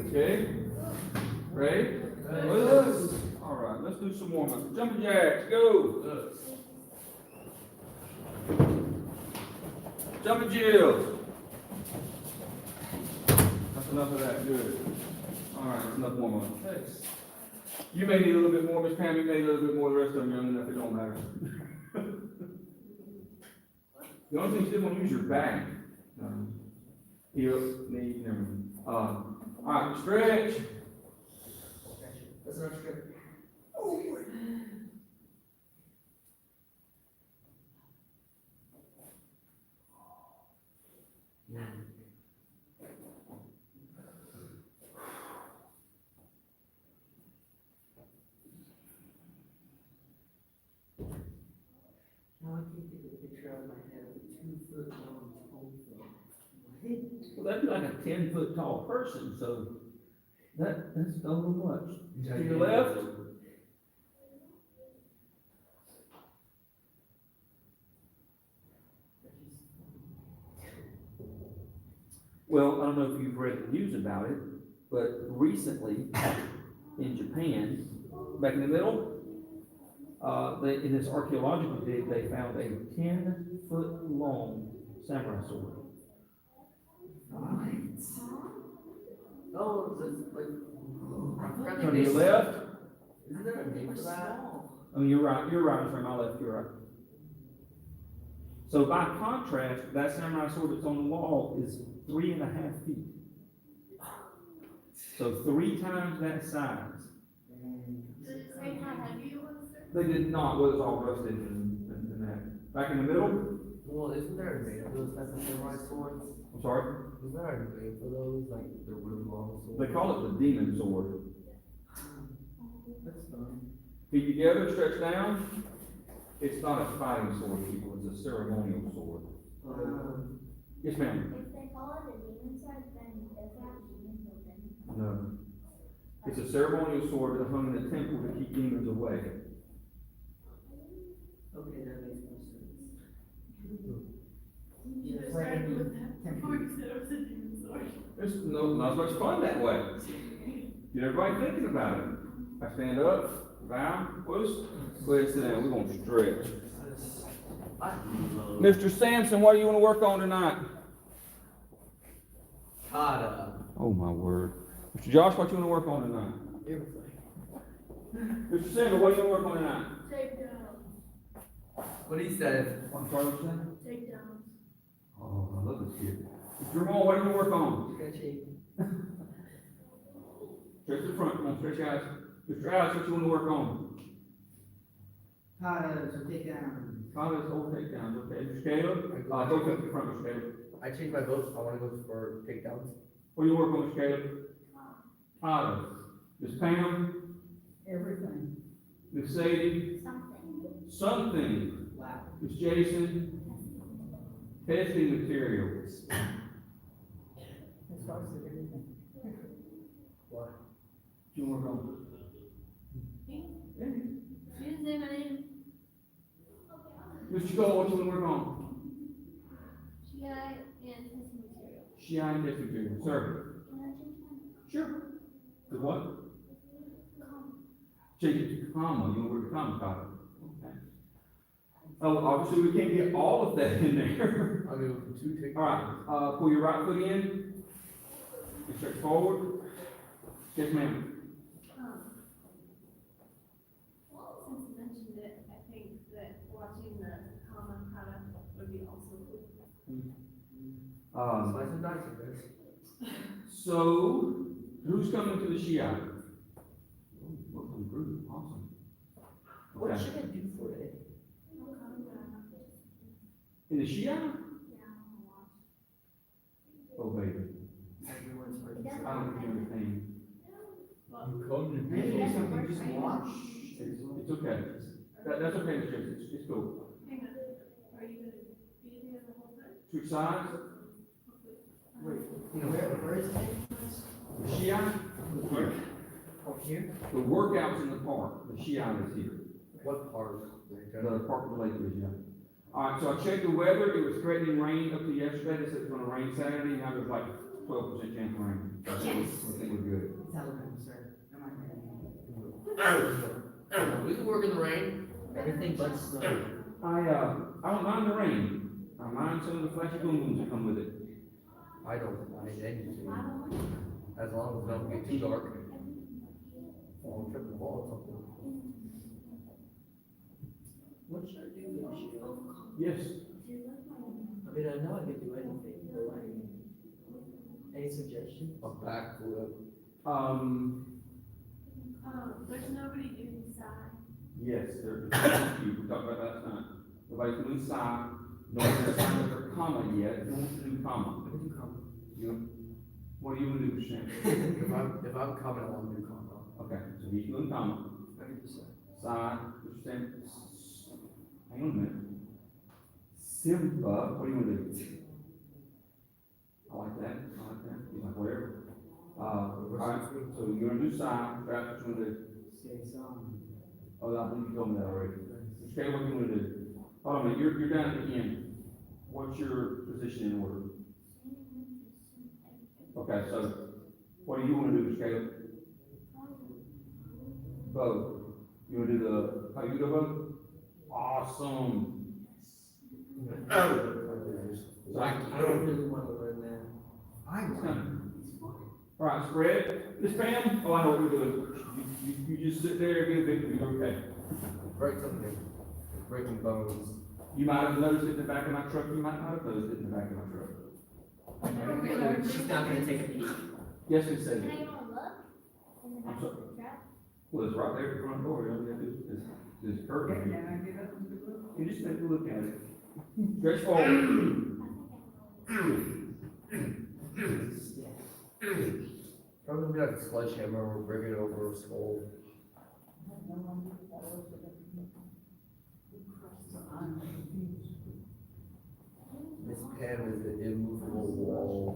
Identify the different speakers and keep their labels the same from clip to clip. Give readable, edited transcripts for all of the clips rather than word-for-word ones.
Speaker 1: Okay. Ready? Let's. All right, let's do some warm up. Jumping jacks, go. Jumping jills. That's enough of that. Good. All right, that's enough warm up. Thanks. You may need a little bit more, Miss Pam. You may need a little bit more. The rest of them, young enough, it don't matter. The only thing you still want to use your back. Heel, knee, never mind. All right, stretch.
Speaker 2: That's enough stretch.
Speaker 1: Oh,
Speaker 2: Now I can get a picture of my head of a 2 foot long pole.
Speaker 3: Well, that'd be like a 10-foot tall person, so that's a little much.
Speaker 1: to your left. Well, I don't know if you've read the news about it, but recently in Japan, back in the middle, in this archaeological dig, they found a 10-foot long samurai sword.
Speaker 2: Oh, that's like.
Speaker 1: To your left.
Speaker 2: Isn't there a name for that?
Speaker 1: I mean, you're right, from my left, you're right. So by contrast, that samurai sword that's on the wall is 3.5 feet. So 3 times that size.
Speaker 4: Does it say how heavy it was?
Speaker 1: They did not, well, it was all rusted and that. Back in the middle,
Speaker 2: Well, isn't there a name for those types of samurai swords?
Speaker 1: I'm sorry,
Speaker 2: Is there a name for those, like the really long swords?
Speaker 1: they call it the demon sword.
Speaker 2: That's fun.
Speaker 1: Feet together, stretch down. It's not a fighting sword, people, it's a ceremonial sword. Yes, ma'am.
Speaker 4: If they call it a demon sword, then does it have demons within?
Speaker 1: No. It's a ceremonial sword that hung in the temple to keep demons away.
Speaker 2: Okay, that makes more sense.
Speaker 4: You should have started with that before you said it was a demon sword.
Speaker 1: It's not as much fun that way. Get everybody thinking about it. I stand up, bow, push, go ahead and sit down, we're gonna stretch. Mr. Sampson, what do you want to work on tonight?
Speaker 2: Kata.
Speaker 1: Oh my word. Mr. Josh, what you want to work on tonight?
Speaker 2: Everything.
Speaker 1: Mr. Samuel, what do you want to work on tonight?
Speaker 4: Takedowns.
Speaker 2: What he said.
Speaker 1: I'm sorry, what's that?
Speaker 4: Takedowns.
Speaker 1: Oh, I love this kid. Mr. Ramon, what do you want to work on?
Speaker 2: Stretching.
Speaker 1: Stretch the front, come on, stretch your eyes. Mr. Alex, what you want to work on?
Speaker 3: So take down.
Speaker 1: Father's old takedowns, okay. Mr. Caleb, go to the front, Mr. Caleb.
Speaker 2: I changed my vote. I want to go for takedowns.
Speaker 1: What do you work on, Mr. Caleb? Tyler. Miss Pam?
Speaker 3: Everything.
Speaker 1: Miss Sadie?
Speaker 4: Something.
Speaker 1: Something.
Speaker 3: Wow.
Speaker 1: Miss Jason? Testing materials.
Speaker 3: As far as everything.
Speaker 2: What?
Speaker 1: What you work on?
Speaker 4: Me?
Speaker 1: Yeah.
Speaker 4: She didn't say my name.
Speaker 1: Mr. Cole, what you want to work on?
Speaker 4: She got and testing material.
Speaker 1: Shine testing materials. Sir?
Speaker 4: Can I change mine?
Speaker 1: Sure. The what?
Speaker 4: Come.
Speaker 1: Change it to comma. You want to work the comma, Tyler? Okay. Oh, obviously we can't get all of that in there.
Speaker 2: I mean, with 2 takedowns.
Speaker 1: All right, pull your right foot in. You stretch forward. Yes, ma'am.
Speaker 4: Since you mentioned it, I think that watching the common product would be also cool.
Speaker 2: Slice and dice, I guess.
Speaker 1: So, who's coming to the Shiite? Welcome group, awesome.
Speaker 2: What
Speaker 1: Okay.
Speaker 2: should I do for it?
Speaker 4: No common product.
Speaker 1: In the Shiite?
Speaker 4: Yeah, I'll watch.
Speaker 1: Oh, baby.
Speaker 2: Everyone's
Speaker 4: It
Speaker 2: hurting.
Speaker 4: doesn't
Speaker 1: I don't think you understand.
Speaker 4: Well,
Speaker 2: You come to
Speaker 4: maybe
Speaker 2: me.
Speaker 4: that's what we're
Speaker 3: Just
Speaker 4: trying.
Speaker 3: watch.
Speaker 1: It's okay. That's okay, Mr. Jason. It's cool.
Speaker 4: Hang on. Are you gonna be there the whole time?
Speaker 1: Switch sides.
Speaker 2: Wait, where is it?
Speaker 1: The Shiite,
Speaker 2: Oh, here?
Speaker 1: the workout's in the park. The Shiite is here.
Speaker 2: What part?
Speaker 1: The park of the lake is, yeah. All right, so I checked the weather. It was threatening rain up to yesterday. They said it was gonna rain Saturday. Now there's like 12% chance of rain. So I think we're good.
Speaker 2: It's Alabama, sir. Am I right?
Speaker 5: We can work in the rain.
Speaker 2: Everything but snow.
Speaker 1: I don't mind the rain. I mind some of the flashy boom booms that come with it.
Speaker 5: I don't mind anything, as long as it don't get too dark. Or trip and fall or something.
Speaker 2: What should I do this year?
Speaker 1: Yes.
Speaker 2: I mean, I know I could do anything, but like, any suggestions?
Speaker 5: A backflip.
Speaker 4: There's nobody doing side.
Speaker 1: Yes, we talked about that last night. Nobody's doing side, no one's has signed up for comma yet, no one's doing comma.
Speaker 2: I could do comedy.
Speaker 1: What do you want to do, Shannon?
Speaker 5: If I'm coming, I want to do combo.
Speaker 1: Okay, so he's doing comma,
Speaker 2: I could do so.
Speaker 1: side, Shannon, hang on a minute. Simba, what do you want to do? I like that, he's like, whatever. Alright, so you're gonna do side, Travis, what you want to do?
Speaker 2: Say some.
Speaker 1: Oh, I think you told me that already. Okay, what do you want to do? Hold on a minute, you're down at the end. What's your position in order? Okay, so what do you want to do, Mr. Caleb? Vote. You want to do the, how you go vote? Awesome. So
Speaker 2: I don't really wanna learn that.
Speaker 1: All right, spread. Miss Pam, oh, I know what you're doing. You just sit there, be a victim, you're okay.
Speaker 5: Break something. Breaking bones.
Speaker 1: You might have noticed it in the back of my truck, you might not have noticed it in the back of my truck.
Speaker 2: She's not gonna take a peek.
Speaker 1: Yes, Miss Sadie.
Speaker 4: Can I go and look? In the back of the truck?
Speaker 1: Well, it's right there at the front door, all you gotta do is curtain. You just take a look at it. Stretch forward.
Speaker 5: Probably gonna be like a sledgehammer or break it over a skull. Miss Pam is the immovable wall.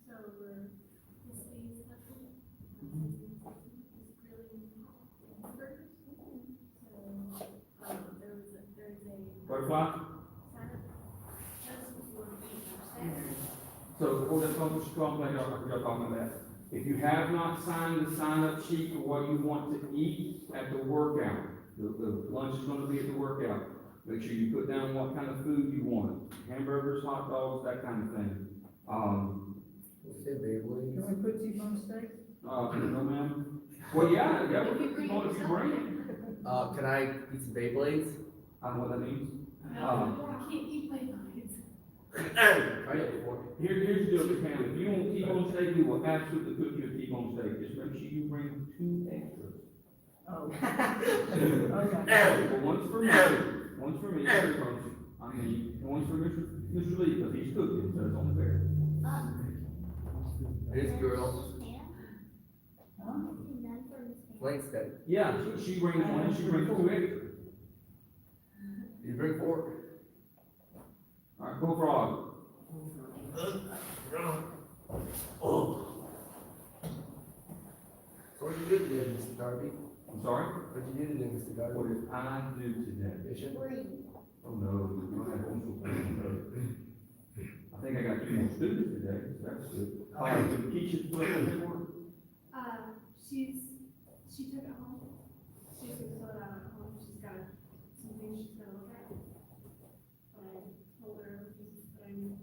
Speaker 4: So we're, this is happening. It's really burgers. So, there's a.
Speaker 1: Butterfly.
Speaker 4: Sign up. That's what you want to eat upstairs.
Speaker 1: So, hold that phone, just call, like, y'all talking about that. If you have not signed the sign-up sheet for what you want to eat at the workout, the lunch is gonna be at the workout. Make sure you put down what kind of food you want, hamburgers, hot dogs, that kind of thing.
Speaker 5: What's it, Beyblade?
Speaker 2: Can we put T-bone steak?
Speaker 1: No ma'am. Well, yeah,
Speaker 4: If you bring
Speaker 1: if you bring it.
Speaker 5: Can I eat some Beyblades?
Speaker 1: I don't know what that means.
Speaker 4: No, you can't eat my nuggets.
Speaker 5: Try it before.
Speaker 1: Here's the deal with Pam, if you want T-bone steak, we will absolutely cook you a T-bone steak, just make sure you bring 2 extras.
Speaker 2: Oh.
Speaker 1: Well, one's for me, I mean, and one's for Mr. Lee, because he's cooking, so it's only fair.
Speaker 5: This girl, plain steak.
Speaker 1: Yeah, she brings 1, she brings 2 extra.
Speaker 5: You drink 4?
Speaker 1: All right, bullfrog.
Speaker 5: So what you do today, Mr. Darby?
Speaker 1: I'm sorry?
Speaker 5: What you do today, Mr. Darby?
Speaker 1: What did I do today?
Speaker 5: Fishing?
Speaker 1: Oh, no, I had homeschool. I think I got 2 more students today, so that's good. Did Keisha put up the paperwork?
Speaker 4: She took it home. She's gonna fill it out at home. She's got some things she's gonna look at. I told her everything that I knew.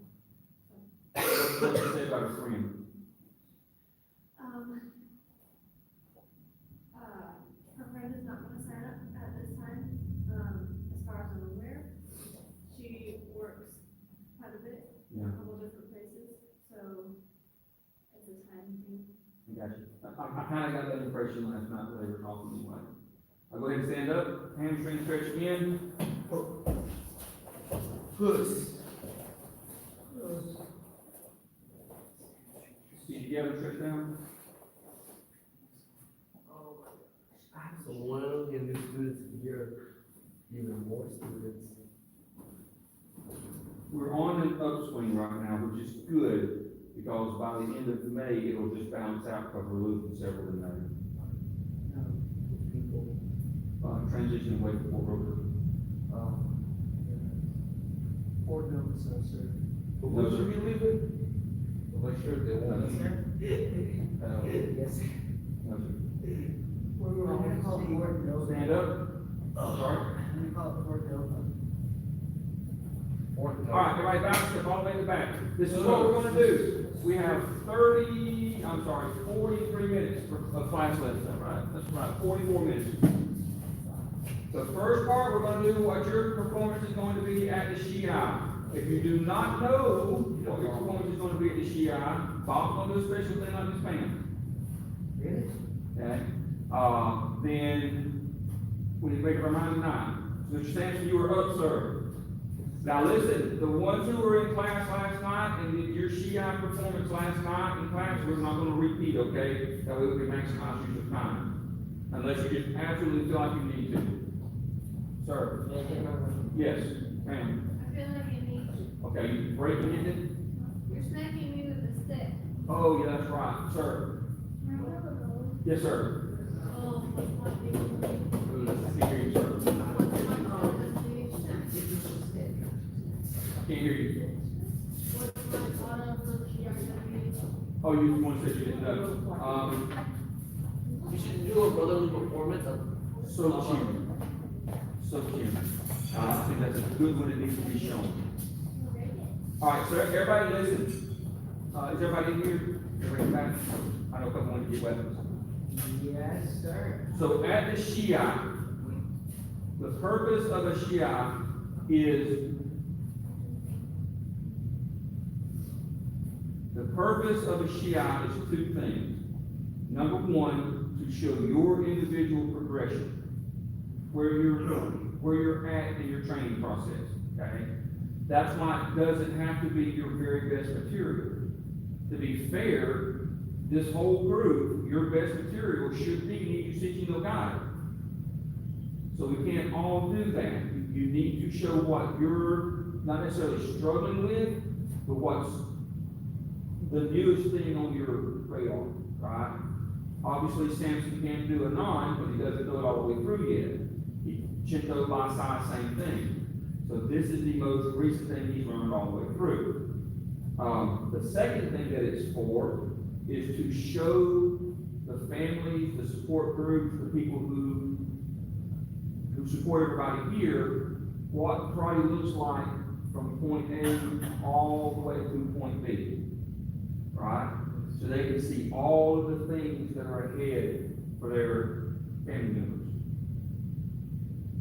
Speaker 1: What did you say about her friend?
Speaker 4: Her friend is not gonna sign up at this time, as far as I'm aware. She works quite a bit in a
Speaker 1: Yeah.
Speaker 4: couple different places, so it's a time thing.
Speaker 1: I got you. I kinda got that impression last night when they were talking anyway. I'll go ahead and stand up, hamstring stretch again.
Speaker 5: Puss.
Speaker 1: See together, stretch down.
Speaker 5: So one of the new students here, even more students.
Speaker 1: We're on an upswing right now, which is good, because by the end of May, it'll just bounce out because we're losing several in May.
Speaker 5: People.
Speaker 1: Transition away from Fort Roper.
Speaker 2: Fort Mill so, sir.
Speaker 5: But what should we leave it? Well, make sure they won't.
Speaker 2: Yes, sir.
Speaker 1: No, sir.
Speaker 2: I'm gonna call Fort Bill.
Speaker 1: Stand up. Sorry.
Speaker 2: I'm gonna call Fort Bill.
Speaker 1: All right, everybody back, step all the way to the back. This is what we're gonna do. We have 43 minutes of class left, is that right? That's right, 44 minutes. The first part, we're gonna do what your performance is going to be at the SHI. If you do not know what your performance is gonna be at the SHI, Bob's gonna do a special thing on this band.
Speaker 2: Really?
Speaker 1: Okay, then we need to make up our mind tonight. So Mr. Sampson, you were up, sir. Now listen, the ones who were in class last night and did your SHI performance last night in class, we're not gonna repeat, okay? That way we can maximize use of time. Unless you just absolutely feel like you need to. Sir?
Speaker 2: Yeah, I can't remember.
Speaker 1: Yes, ma'am.
Speaker 4: I feel like it needs,
Speaker 1: Okay, you breaking it?
Speaker 4: you're smacking me with a stick.
Speaker 1: Oh, yeah, that's right, sir. Yes, sir.
Speaker 4: Oh, what big one?
Speaker 1: I can hear you, sir. I can't hear you.
Speaker 4: What's my auto for the yard?
Speaker 1: Oh, you want to say you didn't know.
Speaker 2: You should do a brotherly performance of.
Speaker 1: So cute. So cute. I think that's a good one that needs to be shown. All right, so everybody listen. Is everybody in here? Everybody back? I know a couple want to get weapons.
Speaker 2: Yes, sir.
Speaker 1: So at the SHI, the purpose of a SHI is two things. Number one, to show your individual progression, where you're at in your training process, okay? That's why it doesn't have to be your very best material. To be fair, this whole group, your best material should be Need Seeking No Guide. So we can't all do that. You need to show what you're not necessarily struggling with, but what's the newest thing on your radar, right? Obviously, Samson can't do a 9, but he doesn't know it all the way through yet. Chinto by side, same thing. So this is the most recent thing he's learned all the way through. The second thing that it's for is to show the families, the support groups, the people who support everybody here, what karate looks like from point A all the way through point B. Right? So they can see all of the things that are ahead for their family members.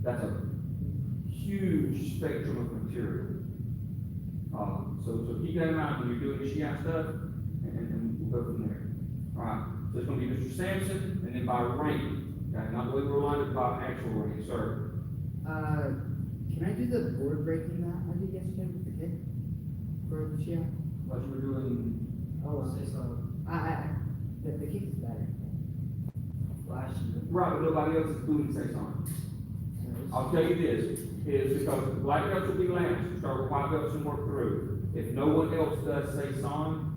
Speaker 1: That's a huge spectrum of material. So keep that in mind when you're doing the SHI stuff, and we'll go from there. All right, so it's gonna be Mr. Sampson, and then by rank, okay, not the way we're aligned, but by actual rank, sir.
Speaker 6: Can I do the board breaking that I did yesterday with the kid? For the SHI?
Speaker 1: What you were doing,
Speaker 2: Oh, say so.
Speaker 6: The kick is better.
Speaker 2: Flash.
Speaker 1: right, but nobody else is doing say something. I'll tell you this, is because the black belts will be last, start with white belts and work through. If no one else does say song,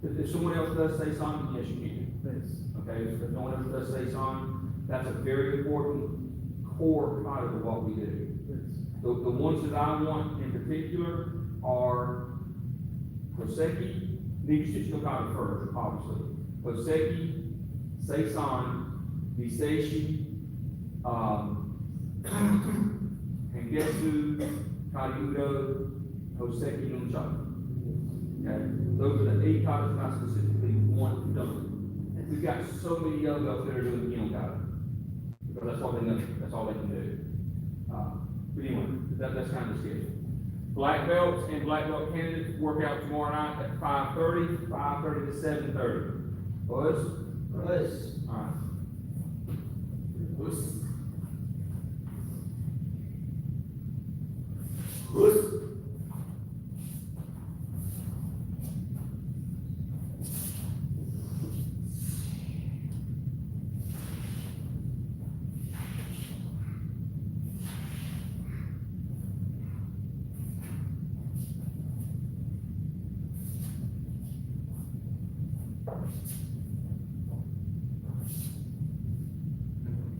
Speaker 1: if someone else does say song, yes, you can. Okay, if no one else does say song, that's a very important core part of what we do. The ones that I want in particular are Koseki, Need Seeking No Guide first, obviously. Koseki, Seisan, Niseishi, Hengetsu, Kaiudo, Hoseki no Chaka. Okay, those are the 8 topics that I specifically want done. We've got so many young adults that are doing Kino Kata, because that's all they know, that's all they can do. But anyway, that's kind of the schedule. Black belts and black belt candidates work out tomorrow night at 5:30 to 7:30. Buzz?
Speaker 2: Buzz.
Speaker 1: All right. Buzz. Buzz.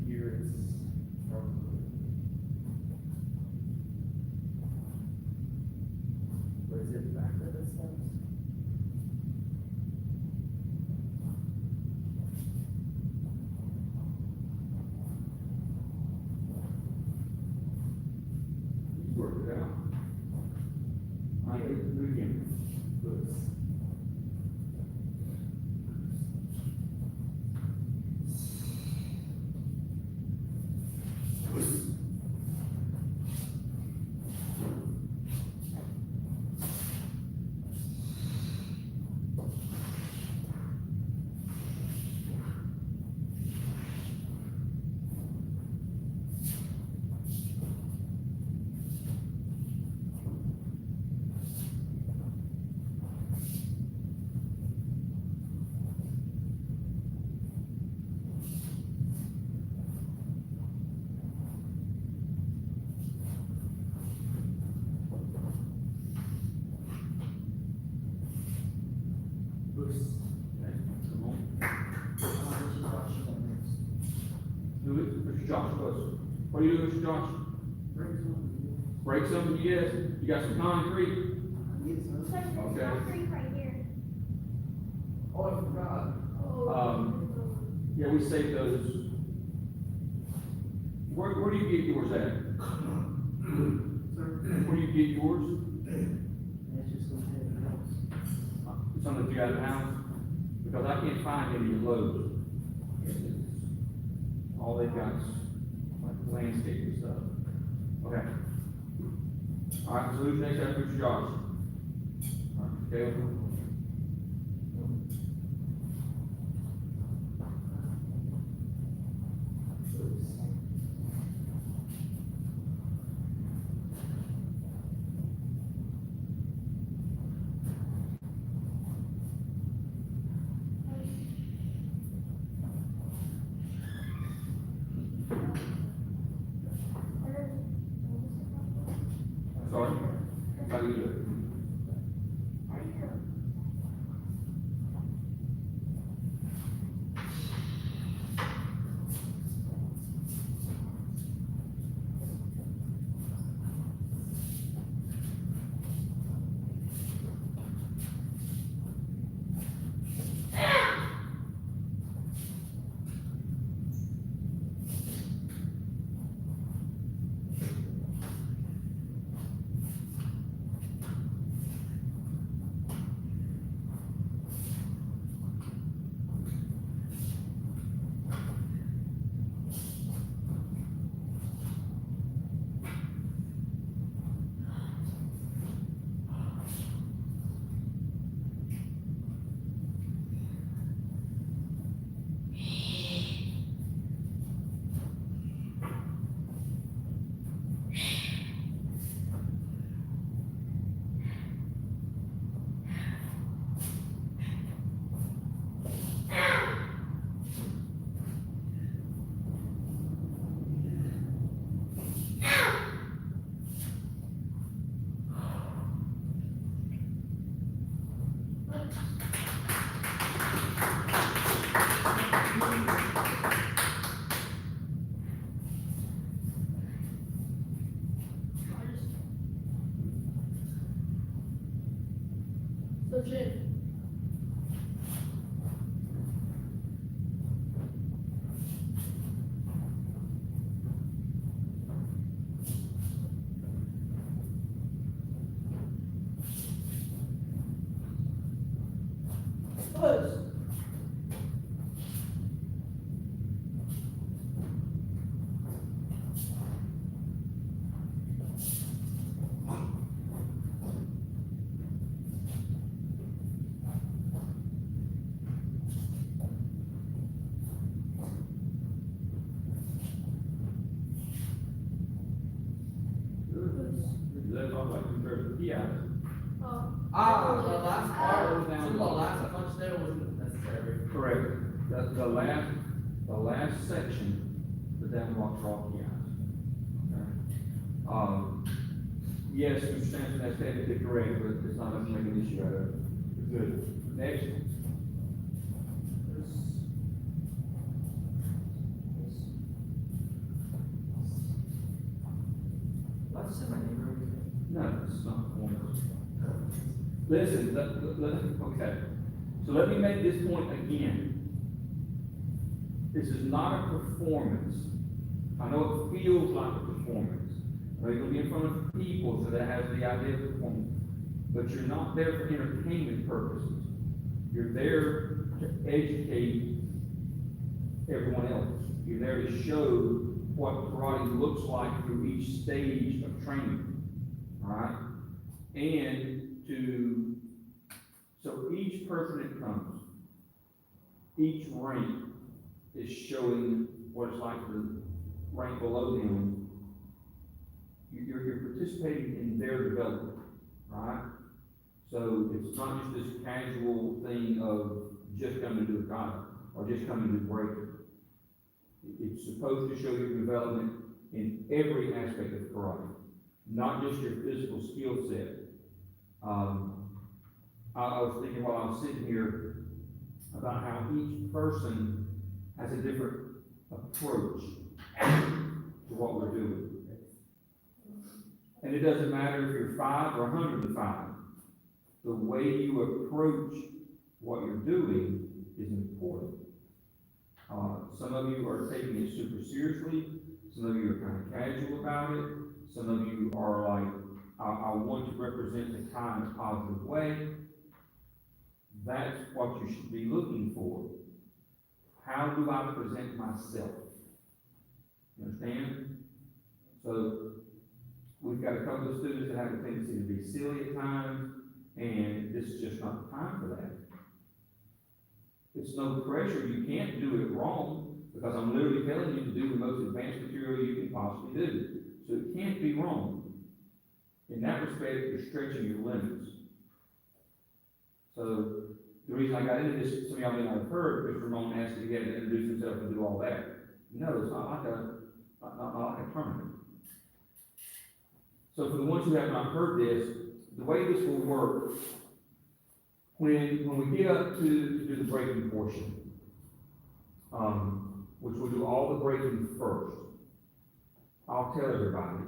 Speaker 5: Here it's from
Speaker 2: themselves.
Speaker 1: You worked it out. I hate to do it again. Come on. Do it, Mr. Josh, what are you doing, Mr. Josh? Break something, yes, you got some concrete?
Speaker 4: There's
Speaker 1: Okay.
Speaker 4: concrete right here.
Speaker 5: Oh, I forgot.
Speaker 1: Yeah, we saved those. Where do you get yours at? Where do you get yours?
Speaker 6: That's just gonna hit the house.
Speaker 1: Some of you out of the house? Because I can't find any of your loads. All they've got is like landscape and stuff. Okay. All right, so who's next after Mr. Josh? All right, Caleb. Sorry? How do you do it?
Speaker 4: So Jim.
Speaker 2: Push.
Speaker 1: That's all like two thirds of the key out.
Speaker 4: Oh.
Speaker 5: The last part, the last punch there wasn't necessary.
Speaker 1: Correct. The last section, the down blocks are all key out. Okay. Yes, Mr. Sampson, that's technically correct, but it's not enough to make an issue out of it. Good. Next.
Speaker 2: Why just say my name or anything?
Speaker 1: No, it's not one of those. Listen, okay, so let me make this point again. This is not a performance. I know it feels like a performance. I know you're gonna be in front of people, so that has the idea of performance. But you're not there for entertainment purposes. You're there to educate everyone else. You're there to show what karate looks like through each stage of training, all right? And so each person that comes, each rank is showing what it's like to rank below them. You're participating in their development, right? So it's not just this casual thing of just coming to do a kata or just coming to break it. It's supposed to show your development in every aspect of karate, not just your physical skill set. I was thinking while I was sitting here about how each person has a different approach to what we're doing. And it doesn't matter if you're 5 or 105. The way you approach what you're doing is important. Some of you are taking it super seriously. Some of you are kind of casual about it. Some of you are like, I want to represent the Kai in a positive way. That's what you should be looking for. How do I present myself? You understand? So, we've got a couple of students that have a tendency to be silly at times, and this is just not the time for that. It's no pressure. You can't do it wrong, because I'm literally telling you to do the most advanced material you can possibly do. So it can't be wrong. In that respect, you're stretching your limits. So the reason I got into this, some of y'all may not have heard, Mr. Ramon asked if he had to introduce himself and do all that. No, it's not like a tournament. So for the ones who have not heard this, the way this will work, when we get up to do the breaking portion, which we'll do all the breaking first, I'll tell everybody,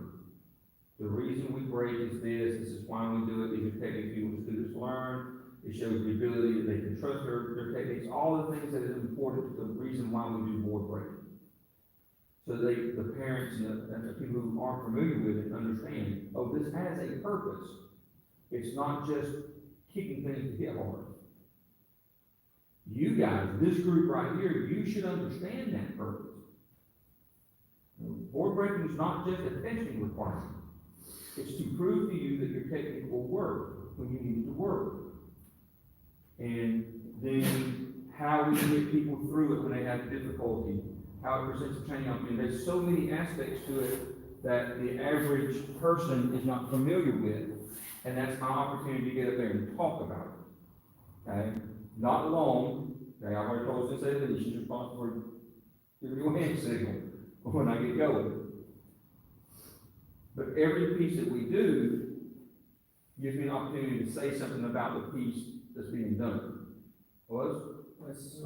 Speaker 1: the reason we break is this is why we do it, these are techniques you want students to learn, it shows the ability that they can trust their techniques, all the things that is important to the reason why we do board breaking. So the parents and the people who aren't familiar with it understand, oh, this has a purpose. It's not just kicking things to get hard. You guys, this group right here, you should understand that purpose. Board breaking is not just a testing requirement. It's to prove to you that your technique will work when you need it to work. And then how we get people through it when they have difficulty, how it presents a training opportunity. There's so many aspects to it that the average person is not familiar with. And that's my opportunity to get up there and talk about it. Okay? Not long. Okay, I already told us to say that she's responsible for giving you a hand signal when I get going. But every piece that we do gives me an opportunity to say something about the piece that's being done. Was? Let's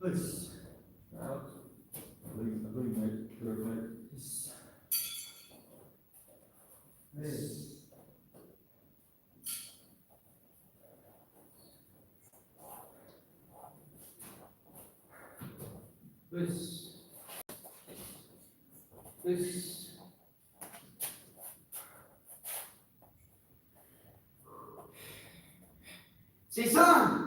Speaker 6: Push.
Speaker 1: Alex? I believe next, whoever next.
Speaker 6: This. This. Jason!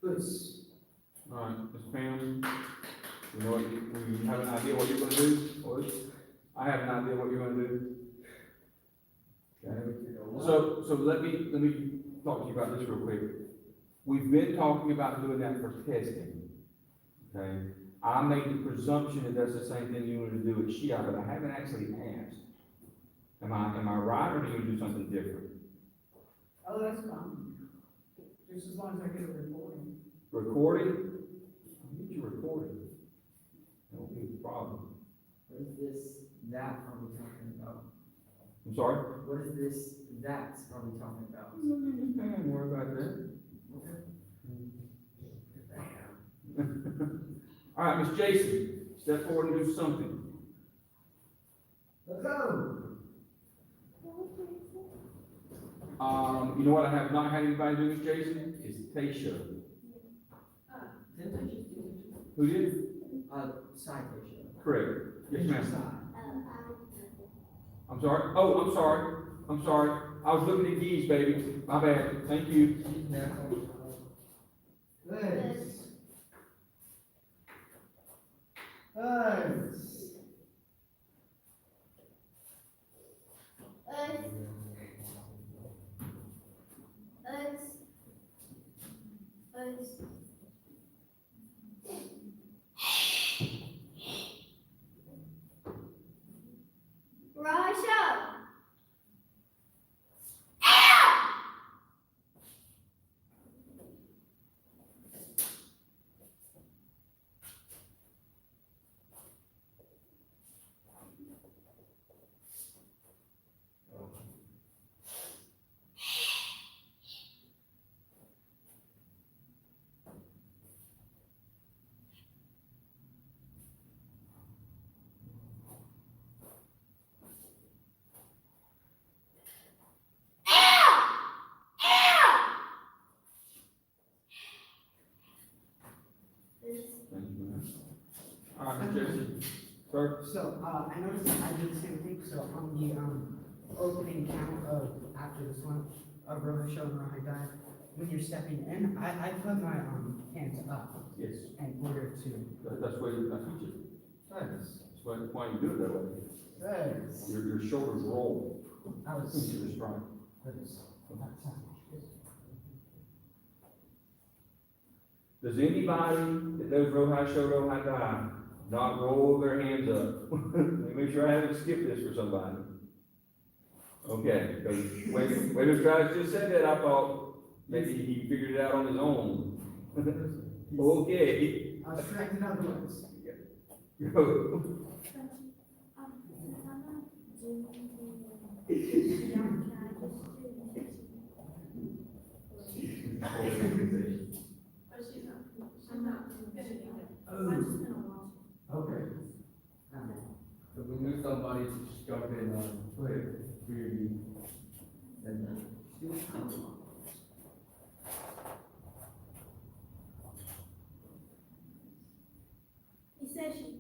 Speaker 6: Push.
Speaker 1: All right, Ms. Pam, you know, you have an idea what you're gonna do, or I have an idea what you're gonna do. Okay, so let me talk to you about this real quick. We've been talking about doing that for testing, okay? I made the presumption that that's the same thing you wanted to do at Shia, but I haven't actually asked. Am I right, or do you do something different?
Speaker 6: Oh, that's fine. Just as long as I get a recording.
Speaker 1: Recording? I'll get you recording. That won't be a problem.
Speaker 6: What is this, that are we talking about?
Speaker 1: I'm sorry?
Speaker 6: What is this, that are we talking about?
Speaker 1: Don't worry about that. All right, Miss Jason, step forward and do something.
Speaker 6: Let's go.
Speaker 1: You know what I have not had anybody do, Miss Jason? Is Tasha. Who did?
Speaker 6: Citation.
Speaker 1: Correct. Yes, ma'am. I'm sorry. Oh, I'm sorry. I'm sorry. I was looking at these, baby. My bad. Thank you.
Speaker 6: This. This.
Speaker 1: Thank you, ma'am. All right, Miss Jason. Sir?
Speaker 6: So, I noticed that I did the same thing, so on the, opening count of, after this one, of Rohisho and Rohidai, when you're stepping in, I put my, hands up
Speaker 1: Yes.
Speaker 6: in order to.
Speaker 1: That's why I teach you.
Speaker 6: Thanks.
Speaker 1: That's why you do it that way.
Speaker 6: Thanks.
Speaker 1: Your shoulders roll.
Speaker 6: I was.
Speaker 1: Into the stride. Does anybody that knows Rohai Show Rohai Die not roll their hands up. Let me make sure I haven't skipped this for somebody. Okay, because when Mr. Trice just said that, I thought maybe he figured it out on his own. Okay.
Speaker 6: I was correcting otherwise.
Speaker 1: Go.
Speaker 4: Since I'm not doing anything, can I just do But she's not, I'm not finishing it. I'm just gonna watch it.
Speaker 5: Okay. So we knew somebody to just jump in on Twitter, really, and
Speaker 4: He said she.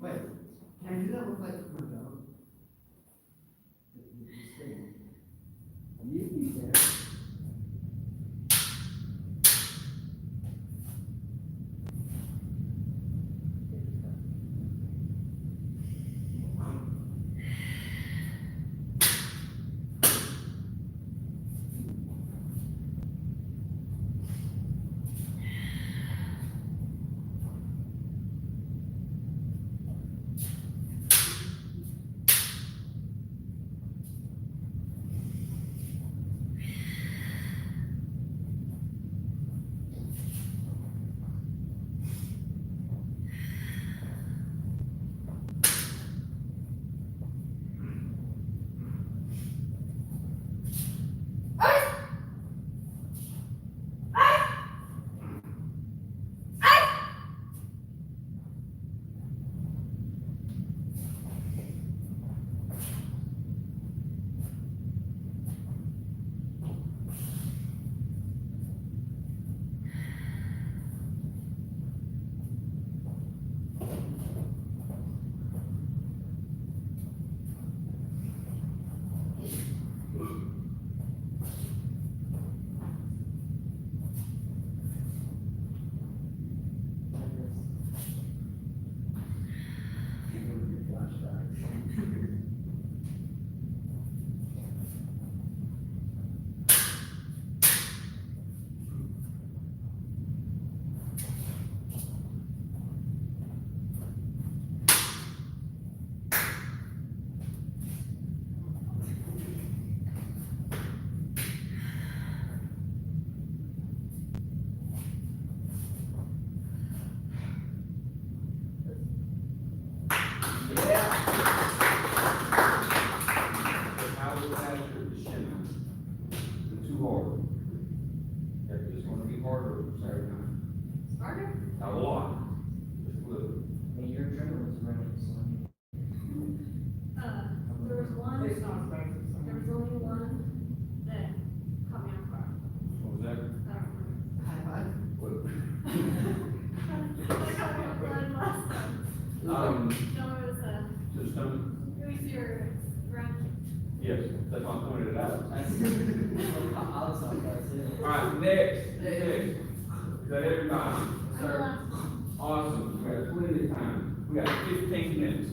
Speaker 6: Wait, can I do that with like my dog?
Speaker 1: How was that for the shim? Too hard. It's gonna be harder Saturday night.
Speaker 4: Harder?
Speaker 1: A lot. Just a little.
Speaker 2: I mean, your adrenaline's running, so.
Speaker 4: There was one, there was only one that caught me off guard.
Speaker 1: What was that?
Speaker 4: I don't remember.
Speaker 6: High five.
Speaker 1: What?
Speaker 4: That caught me off guard last time. No, it was,
Speaker 1: Just,
Speaker 4: it was your ground.
Speaker 1: yes, that's why I pointed it out.
Speaker 2: I was like, that's it.
Speaker 1: All right, next. Is that everybody?
Speaker 4: Sir.
Speaker 1: Awesome, we got plenty of time, we got 15 minutes.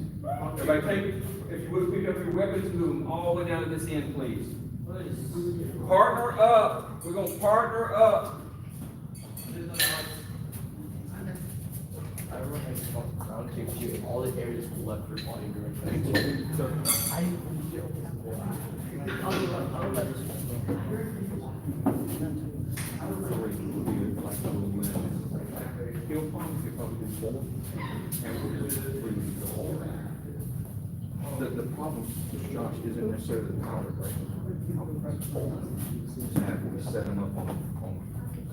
Speaker 1: Everybody take if you would pick up your weapons and move them all the way down to this end, please. Partner up. We're gonna partner up.
Speaker 5: I remember I just walked around to you, all the areas left your body during that. I didn't feel
Speaker 1: He'll probably be full. And we're just bringing the whole back. The problem, Mr. Josh, isn't necessarily the powder, right? The problem is the hole. So have we set them up on a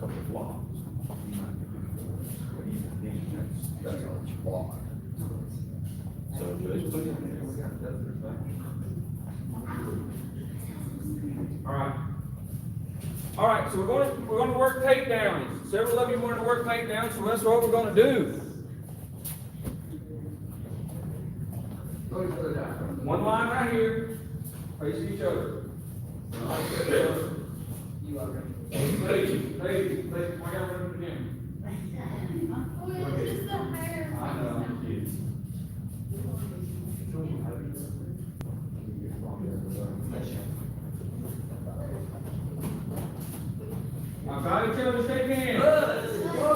Speaker 1: couple of blocks? You might be doing then that's a block. So just put it in there, we got it done. All right, so we're gonna work takedowns. Several of you wanted to work takedowns, so that's what we're gonna do. One line right here, face each other.
Speaker 2: You are ready.
Speaker 1: Ladies, I gotta run it again.
Speaker 4: Oh, it's just the hair.
Speaker 1: I know, kids. Now, got each other, shake hands. All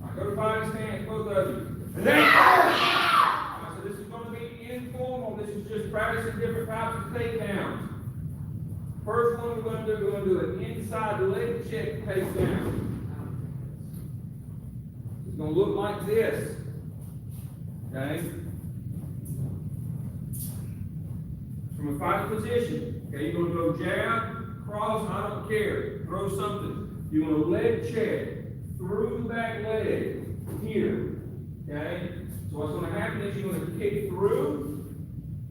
Speaker 1: right, go to fighting stance, both of you. All right, so this is gonna be informal, this is just practicing different types of takedowns. First one we're gonna do an inside leg check takedown. It's gonna look like this. Okay? From a fighting position. Okay, you're gonna go jab, cross, I don't care. Throw something. You're gonna leg check through the back leg here. Okay? So what's gonna happen is you're gonna kick through.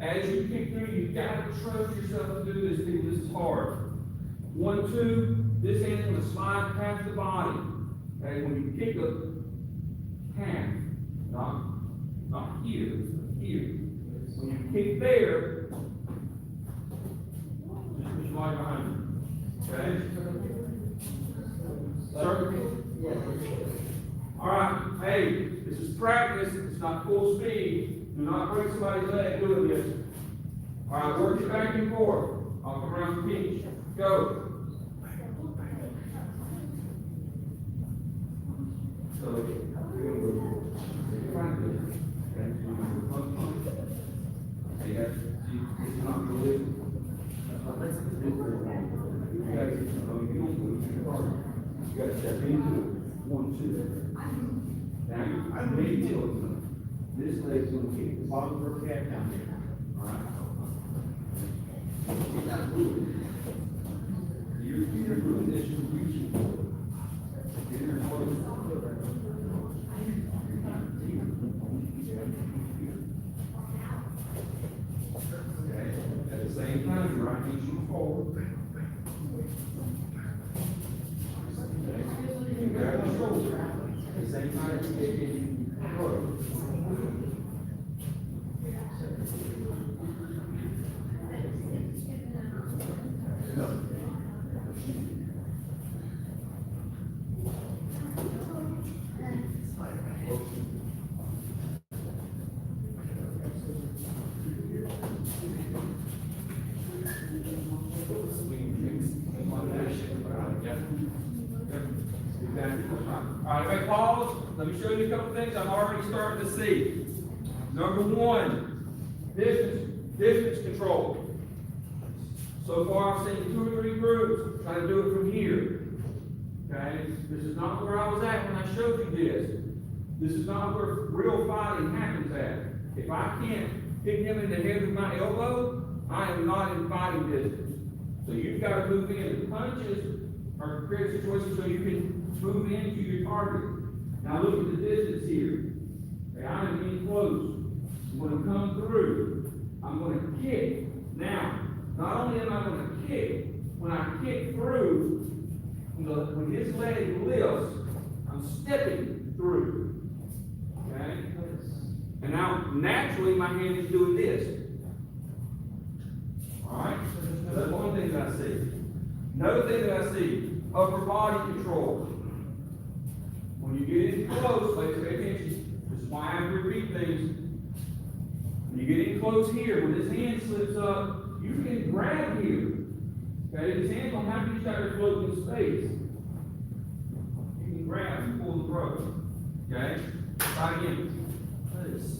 Speaker 1: As you kick through, you've got to trust yourself to do this, people. This is hard. 1, 2, this hand's gonna slide past the body. Okay, when you kick a half, not here, here. When you kick there, just push right behind you. Okay? Circle. All right, hey, this is practice, it's not full speed. Do not break somebody's leg doing this. All right, work it back and forth. I'll come around the pinch. Go. So, it's not really. You got to step into it. 1, 2. Now, I may tilt them. This leg's gonna kick the bottom of her calf down there. All right. You're doing this, you're reaching forward. Get in there close. Okay. At the same time, your right hand shoots forward. Okay. You grab the shoulder. At the same time, you're kicking forward. All right, everybody pause. Let me show you a couple of things I'm already starting to see. Number 1, distance control. So far, I've seen 2 or 3 groups trying to do it from here. Okay? This is not where I was at when I showed you this. This is not where real fighting happens at. If I can't hit him in the head with my elbow, I am not in fighting distance. So you've got to move in. The punches are create situations so you can move into your target. Now look at the distance here. Okay, I am getting close. I'm going to come through. I'm going to kick. Now, not only am I going to kick, when I kick through, when his leg lifts, I'm stepping through. Okay? And now, naturally, my hand is doing this. Alright? That's one thing that I see. Another thing that I see, upper body control. When you get in close, ladies, pay attention. This is why I have to repeat things. When you get in close here, when his hand slips up, you can grab here. Okay, his hand's on how you try to float in space. You can grab and pull the rope. Okay? Try again. This.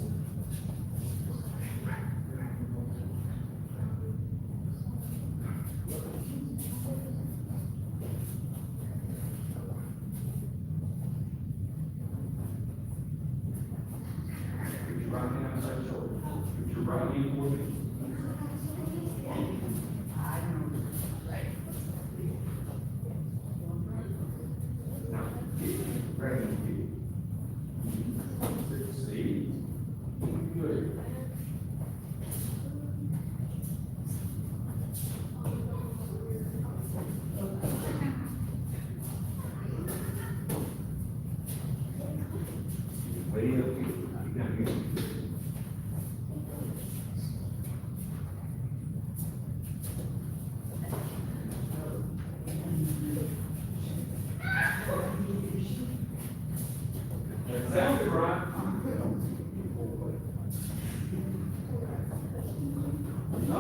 Speaker 1: Put your right hand outside your shoulder. Put your right hand toward me. Now, grab him. See? Good. Way up here. Down here. That sounded right. No?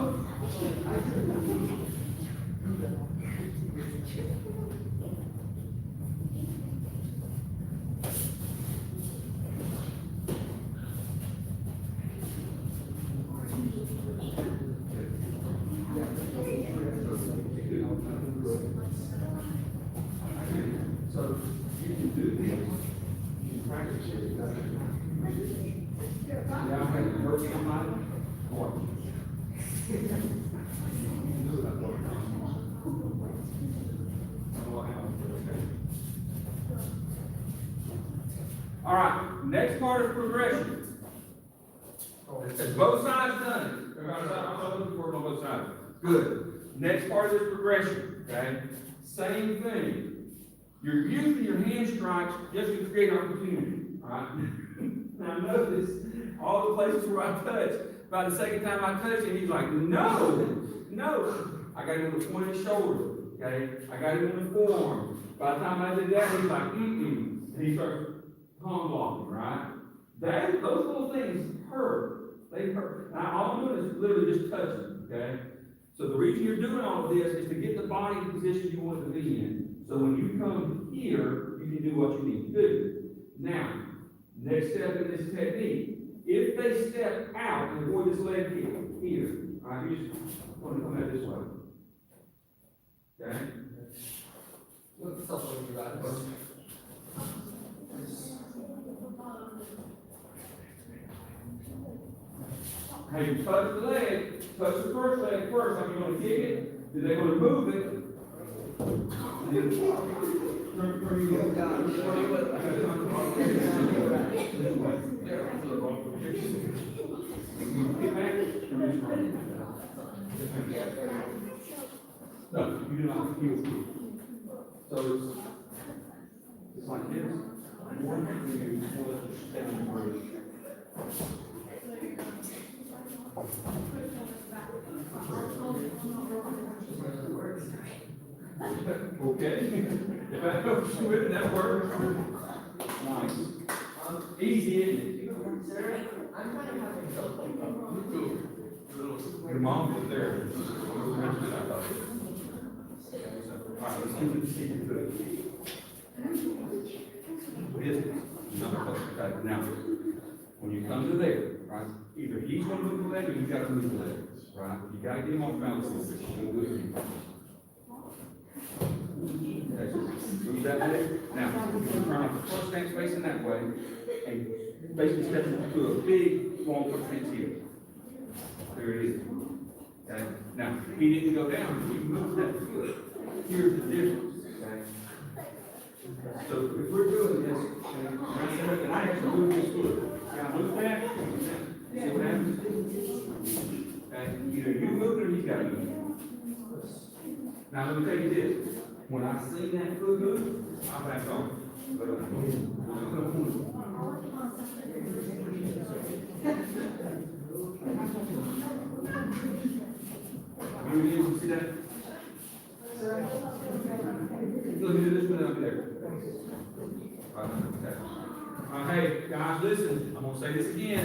Speaker 1: So you can do this. You can practice it. Yeah, I'm having mercy on my heart. All right, next part of progression. Has both sides done it? Everybody, I'm looking for it on both sides. Good. Next part of this progression, okay? Same thing. You're using your hand strikes just to create opportunity, all right? Now notice all the places where I touch. By the second time I touch him, he's like, no, no. I got him on the point of his shoulder, okay? I got him on the forearm. By the time I did that, he's like, mm-mm. And he starts palm blocking, right? Those little things hurt. They hurt. Now, all I'm doing is literally just touching, okay? So the reason you're doing all of this is to get the body in the position you want it to be in. So when you come here, you can do what you need to do. Now, next step in this technique, if they step out and avoid this leg here, all right, you just want to come out this way. Okay?
Speaker 5: What's up with you guys?
Speaker 1: Hey, you touch the leg, touch the first leg first, like you're gonna kick it, then they're gonna move it. And then, where you go down, this way. Get back, no, you do not feel. So it's like this. One thing you want to stand for. Okay, if that helps you with it, that works. Nice. Easy, isn't it?
Speaker 2: I'm trying to have a
Speaker 1: Your mom was there. Alright, let's keep it secret to it. Okay, now, when you come to there, right, either he's gonna move the leg or you gotta move the leg, right? You gotta get him off balance. Okay, so move that leg. Now, you're gonna turn off the first stance facing that way, and basically step into a big, long footprint here. There it is. Okay, now, he didn't go down, he moved that foot. Here's the difference, okay? So if we're doing this, and I have to move this foot, can I move that? See what happens? Okay, either you move it or he's got to move it. Now let me tell you this, when I see that foot move, I'll back off. But you see that? Look at this one up there. Okay. Hey, guys, listen. I'm gonna say this again.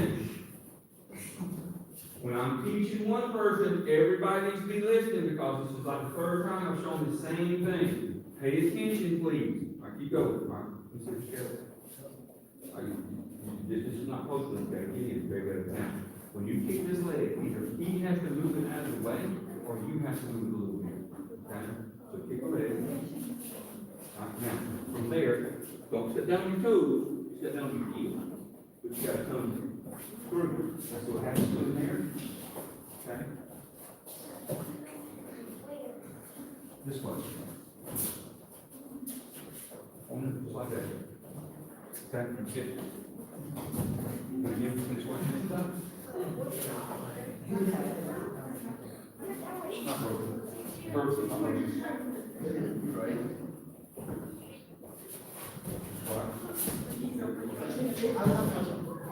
Speaker 1: When I'm teaching one person, everybody needs to be listening because this is like the third time I've shown the same thing. Pay attention, please. All right, keep going. All right, let's see what's going. This is not posted, okay, again, very good now. When you kick this leg, either he has to move it out of the way, or you have to move it a little bit, okay? So kick the leg. All right, now, from there, don't sit down on your toes, sit down on your feet. But you gotta come through. That's what happens in there, okay? This way. Just like that. Okay, that's it. Again, this way. Not broken. First, not broken. Right.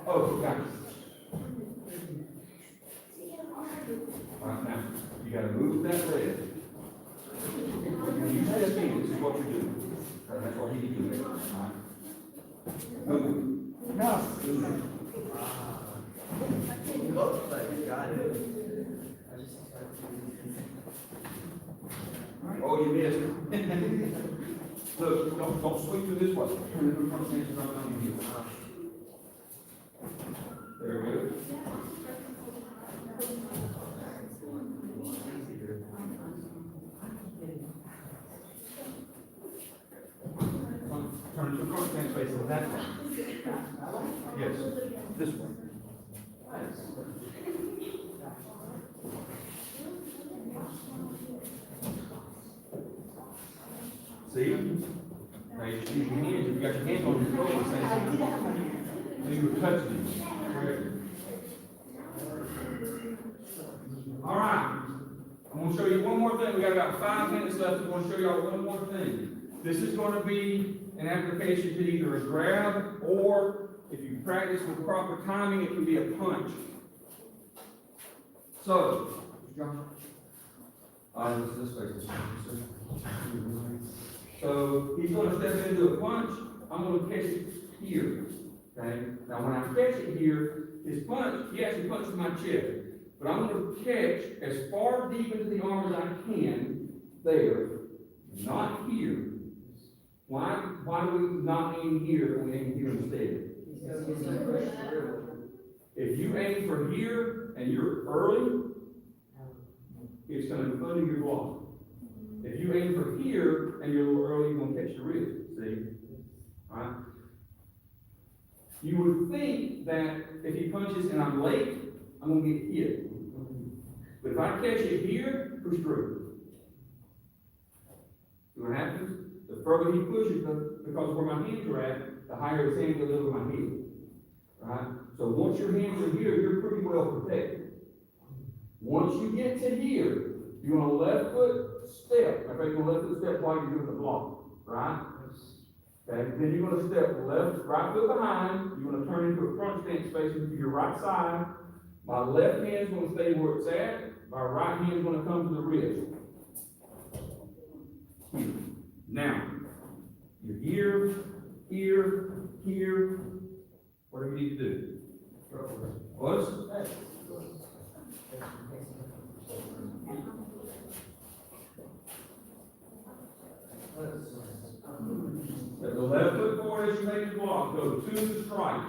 Speaker 1: Oh, got it. All right, now, you gotta move that leg. When you step in, this is what you're doing. That's what he did. All right. Move.
Speaker 6: No.
Speaker 2: Looks like you got it.
Speaker 1: Oh, you missed. Look, don't swing through this way. Turn it in front of the right on your heel. Very good. Turn to the front stance facing that way. Yes, this way. See? Now you use your hands, if you got your hands on your throat, it's saying something. So you were touching it. Correct. All right. I'm going to show you one more thing. We got about 5 minutes left. I'm going to show you all one more thing. This is going to be an application to either a grab or, if you practice with proper timing, it can be a punch. So, this way. So he's going to step into a punch. I'm going to catch it here. Okay. Now when I catch it here, his punch, he actually punches my chest. But I'm going to catch as far deep into the arm as I can there, not here. Why do we not aim here and we aim here instead? If you aim for here and you're early, it's going to under your block. If you aim for here and you're a little early, you're going to catch the wrist. See? All right? You would think that if he punches and I'm late, I'm going to get hit. But if I catch it here, push through. See what happens? The further he pushes, because where my hands are at, the higher his hands will over my head. Right? So once your hands are here, you're pretty well protected. Once you get to here, you're going to left foot step. Okay, you're going to left foot step while you're doing the block. Right? Okay, then you're going to step right foot behind. You're going to turn into a front stance facing to your right side. My left hand's going to stay where it's at. My right hand's going to come to the wrist. Now, you're here, here, here. Whatever you need to do. What? The left foot forward as you make the block. Go to the strike.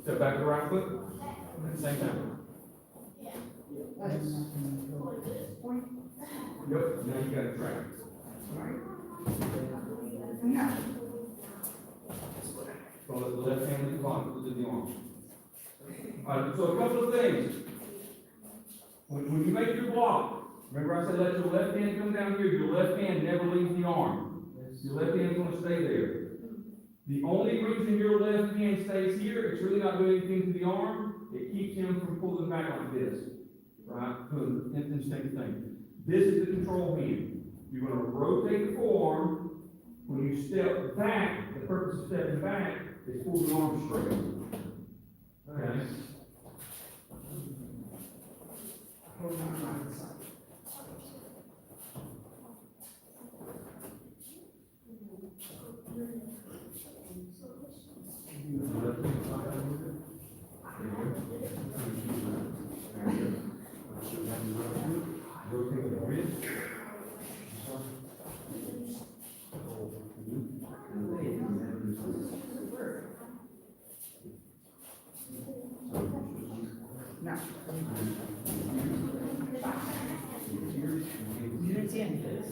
Speaker 1: Step back to the right foot at the same time. Yep, now you got it track. So let the left hand with the bottom, to the arm. Alright, so a couple of things. When you make your block, remember I said let your left hand come down here, your left hand never leaves the arm. Your left hand's going to stay there. The only reason your left hand stays here, it's really not doing anything to the arm, it keeps him from pulling back like this. Right? Instinct thing. This is the control hand. You're going to rotate the forearm. When you step back, the purpose of stepping back is pull the arm straight.
Speaker 2: 10 fits.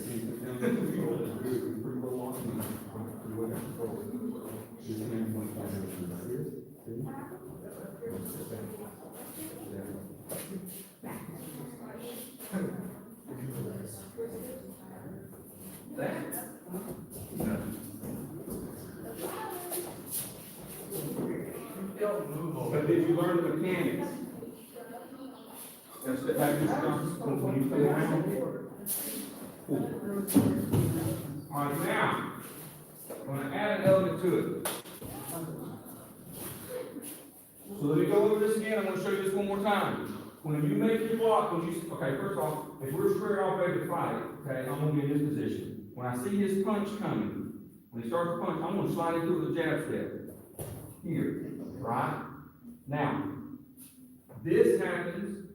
Speaker 1: But did you learn the mechanics? That's the, have you done, when you play around? Cool. All right, now, I'm gonna add an element to it. So let me go over this again, I'm gonna show you this one more time. When you make your block, okay, first off, if we're square off ready to fight, okay, I'm gonna be in this position. When I see his punch coming, when he starts to punch, I'm gonna slide into the jab step. Here, right? Now, this happens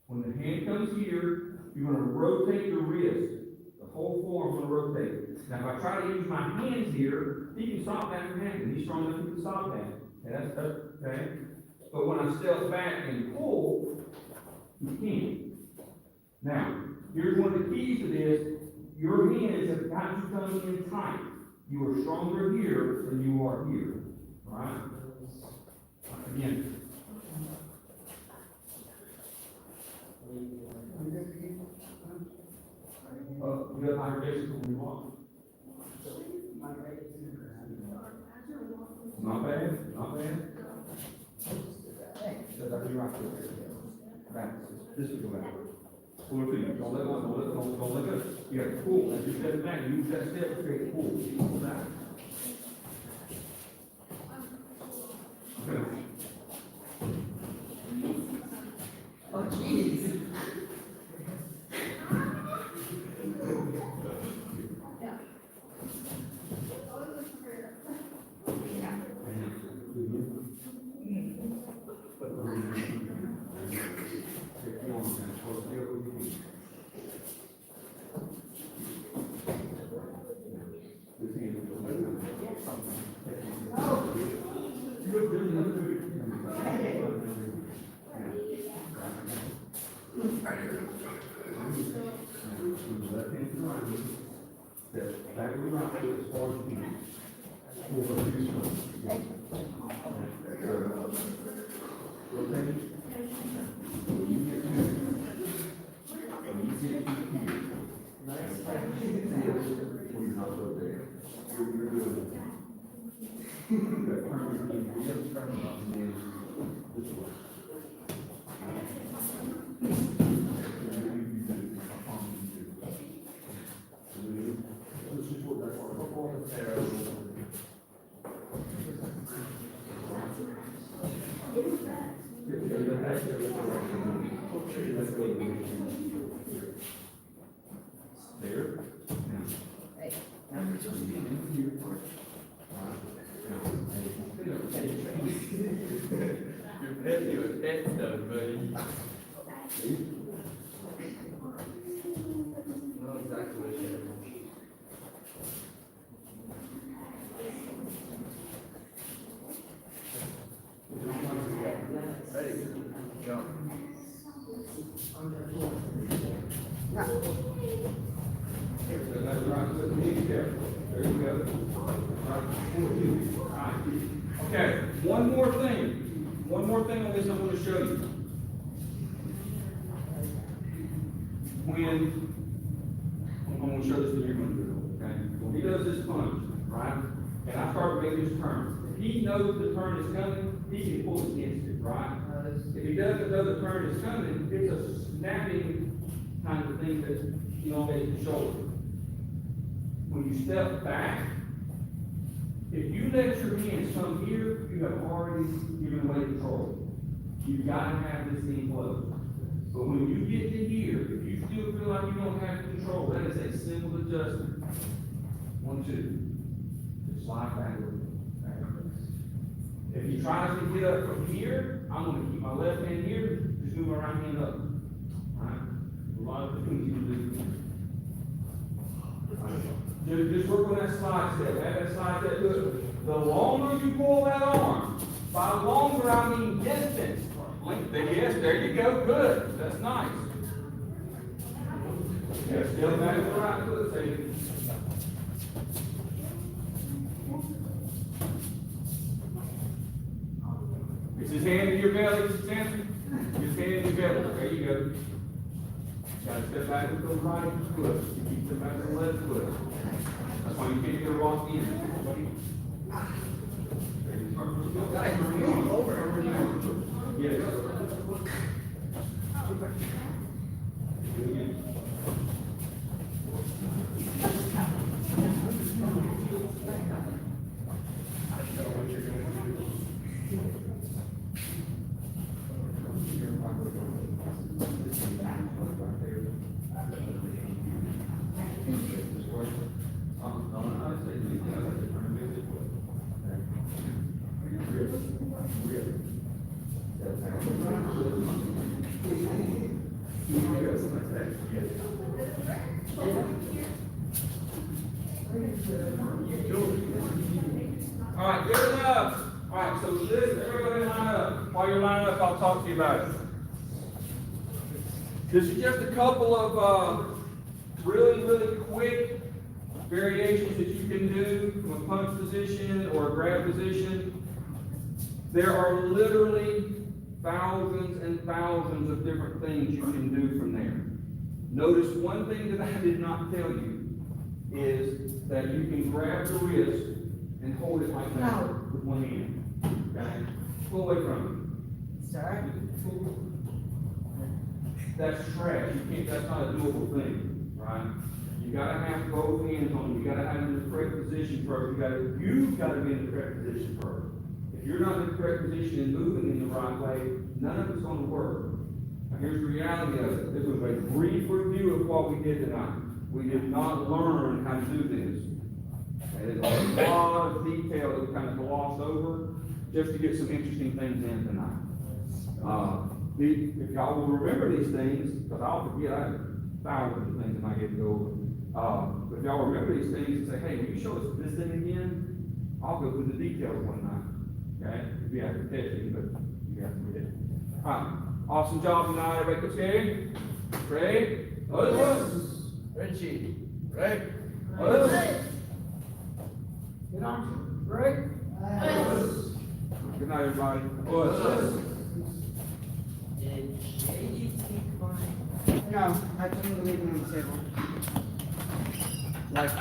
Speaker 1: when the hand comes here, you're gonna rotate your wrist. The whole forearm's gonna rotate. Now, if I try to use my hands here, he can stop that from happening. He's strong enough he can stop that. Okay, that's okay. But when I step back and pull, you can't. Now, here's one of the keys to this. Your hands have got to come in tight. You are stronger here than you are here. Right? Again. You got aggregation when you walk. Not bad, not bad. That's actually right there. Back. This is go back. Pull your feet. Don't let go, don't let go. You have to pull. As you step back, you use that step to create a pull. Pull back. Okay.
Speaker 6: Oh, jeez.
Speaker 1: Okay, one more thing on this I'm going to show you. I'm going to show this to you, okay? When he does this punch, right? And I start making this turn. If he knows the turn is coming, he can pull against it, right? If he doesn't know the turn is coming, it's a snapping kind of thing that you know makes the shoulder. When you step back, if you let your hands come here, you have already given away control. You've got to have this thing closed. But when you get to here, if you still feel like you don't have control, that is a simple adjustment. 1, 2. Just slide backward. If he tries to get up from here, I'm going to keep my left hand here, just move my right hand up. Alright? A lot of the things you can do. Just work on that slide step. Have that slide step good. The longer you pull that arm, by longer I mean distance. Yes, there you go. Good. That's nice. Yeah, still back to the right foot, say. It's his hand in your belly, Mr. Sampson. His hand in your belly. There you go. Gotta step back with the right foot. You keep the back with the left foot. That's why you can't get a walk in. Yes. All right, good enough. All right, so this, everybody line up. While you're lining up, I'll talk to you about it. This is just a couple of really quick variations that you can do from a punch position or a grab position. There are literally thousands and thousands of different things you can do from there. Notice one thing that I did not tell you is that you can grab the wrist and hold it like that with one hand. Okay? Pull away from it.
Speaker 6: Sorry?
Speaker 1: That's trash. You can't, that's not a doable thing, right? You gotta have both hands on them. You gotta have them in the correct position first. You've gotta be in the correct position first. If you're not in the correct position and moving in the right way, none of it's gonna work. Now, here's the reality of it. This was a brief review of what we did tonight. We did not learn how to do this. Okay, there's a lot of detail that we kind of glossed over just to get some interesting things in tonight. If y'all will remember these things, because I'll forget, I have thousands of things that I get to go over. But if y'all remember these things and say, hey, will you show us this thing again? I'll go through the details one night. Okay? It'd be after testing, but you have to do it. All right. Awesome job tonight. Everybody go steady. Ready?
Speaker 5: Richie, right?
Speaker 1: Good on. Right? Good night, everybody.
Speaker 6: Did you take mine? No, I couldn't leave it on the table. Like,